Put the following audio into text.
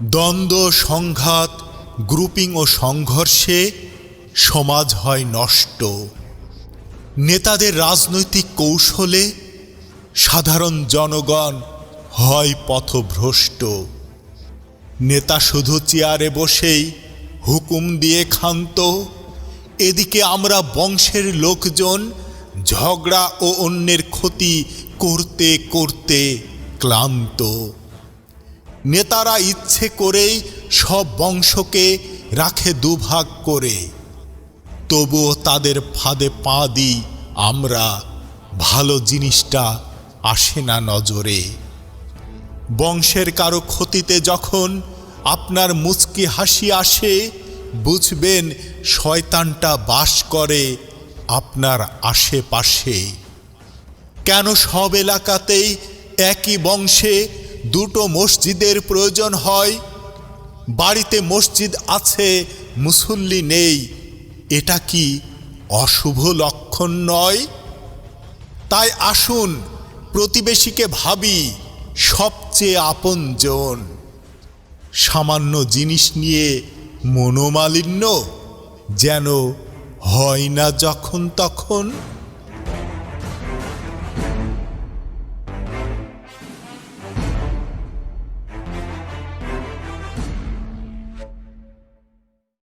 দ্বন্দ্ব, সংঘাত, গ্রুপিং ও সংঘর্ষে সমাজ হয় নষ্ট। নেতাদের রাজনৈতিক কৌশলে সাধারণ জনগণ হয় পথভ্রষ্ট। নেতা শুধু চেয়ারে বসেই হুকুম দিয়ে ক্ষান্ত, এদিকে আমরা বংশের লোকজন ঝগড়া ও অন্যের ক্ষতি করতে করতে ক্লান্ত। নেতারা ইচ্ছে করেই সব বংশকে রাখে দুভাগ করে, তবুও তাদের ফাঁদে পা দিই আমরা, ভালো জিনিসটা আসে না নজরে। বংশের কারো ক্ষতিতে যখন আপনার মুচকি হাসি আসে, বুঝবেন শয়তানটা বাস করে আপনার আশেপাশে। কেন সব এলাকাতেই একই বংশে দুটো মসজিদের প্রয়োজন হয়? বাড়িতে মসজিদ আছে, মুসল্লি নেই, এটা কি অশুভ লক্ষণ নয়? তাই আসুন প্রতিবেশীকে ভাবি সবচেয়ে আপনজন। সামান্য জিনিস নিয়ে মনোমালিন্য যেন হয় না যখন তখন।